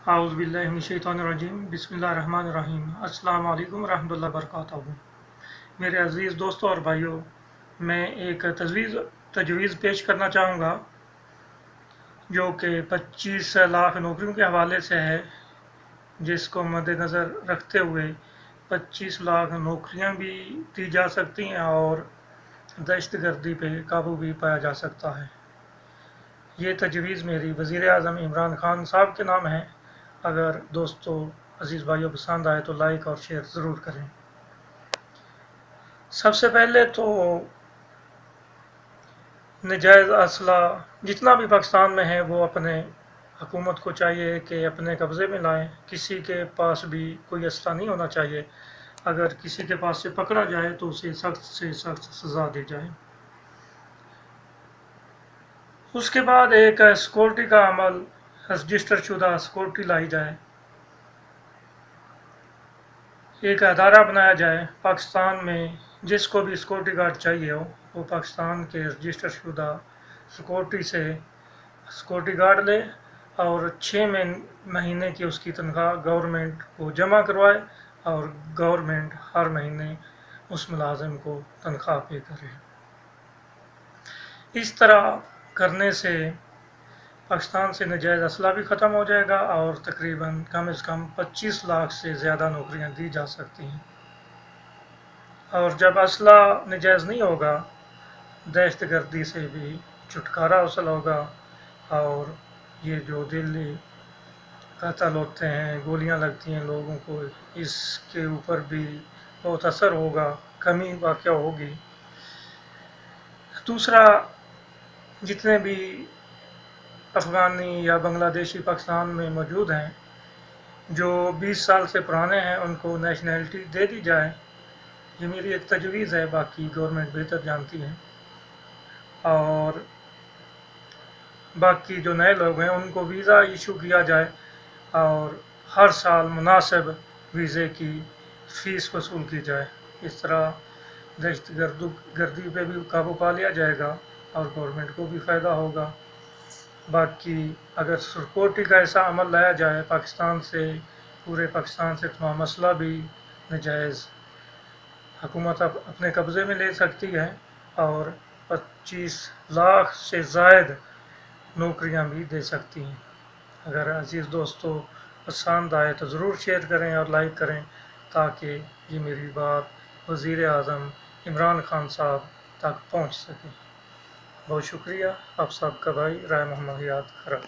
आऊज़ बिल्लाहि मिनश्शैतानिर्रजीम बिस्मिल्लाहिर्रहमानिर्रहीम अस्सलाम वालेकुम रहमतुल्लाहि व बरकातहू। मेरे अज़ीज़ दोस्तों और भाइयों, मैं एक तजवीज़ पेश करना चाहूँगा जो कि 25 लाख नौकरियों के हवाले से है, जिसको मद्देनज़र रखते हुए 25 लाख नौकरियाँ भी दी जा सकती हैं और दहशतगर्दी पे काबू भी पाया जा सकता है। ये तजवीज़ मेरी वज़ीर आज़म इमरान खान साहब के नाम है। अगर दोस्तों अज़ीज़ भाइयों पसंद आए तो लाइक और शेयर ज़रूर करें। सबसे पहले तो नजायज़ असला जितना भी पाकिस्तान में है वो अपने हुकूमत को चाहिए कि अपने कब्ज़े में लाएं। किसी के पास भी कोई असला नहीं होना चाहिए। अगर किसी के पास से पकड़ा जाए तो उसे सख्त से सख्त सज़ा दी जाए। उसके बाद एक सिक्योरिटी का अमल, रजिस्टर शुदा सिक्योरिटी लाई जाए, एक अदारा बनाया जाए। पाकिस्तान में जिसको भी सिक्योरिटी गार्ड चाहिए हो वो पाकिस्तान के रजिस्टर शुदा सिक्योरिटी से सिक्योरिटी गार्ड ले और 6 महीने की उसकी तनख्वाह गवर्नमेंट को जमा करवाए और गवर्नमेंट हर महीने उस मुलाजिम को तनख्वाह पे करे। इस तरह करने से पाकिस्तान से नजायज़ असला भी ख़त्म हो जाएगा और तकरीबन कम से कम 25 लाख से ज़्यादा नौकरियां दी जा सकती हैं। और जब असला नजायज़ नहीं होगा, दहशतगर्दी से भी छुटकारा हासिल होगा और ये जो दिल्ली कत्ल होते हैं, गोलियां लगती हैं लोगों को, इसके ऊपर भी बहुत असर होगा, कमी वाक़या होगी। दूसरा, जितने भी अफ़गानी या बांग्लादेशी पाकिस्तान में मौजूद हैं जो 20 साल से पुराने हैं, उनको नेशनैलिटी दे दी जाए। ये मेरी एक तजवीज़ है, बाकी गवर्नमेंट बेहतर जानती है। और बाकी जो नए लोग हैं उनको वीज़ा इशू किया जाए और हर साल मुनासिब वीज़े की फ़ीस वसूल की जाए। इस तरह दहशतगर्दी पे भी काबू पा लिया जाएगा और गवर्नमेंट को भी फ़ायदा होगा। बाकी अगर सिक्योरिटी का ऐसा अमल लाया जाए पाकिस्तान से, पूरे पाकिस्तान से तमाम मसला भी नजायज़ हुकूमत अपने कब्ज़े में ले सकती है और 25 लाख से ज़ायद नौकरियां भी दे सकती हैं। अगर अज़ीज़ दोस्तों पसंद आए तो ज़रूर शेयर करें और लाइक करें ताकि ये मेरी बात वज़ीर आज़म इमरान खान साहब तक पहुंच सके। बहुत शुक्रिया। आप सबका भाई राय मोहम्मद याद खरा।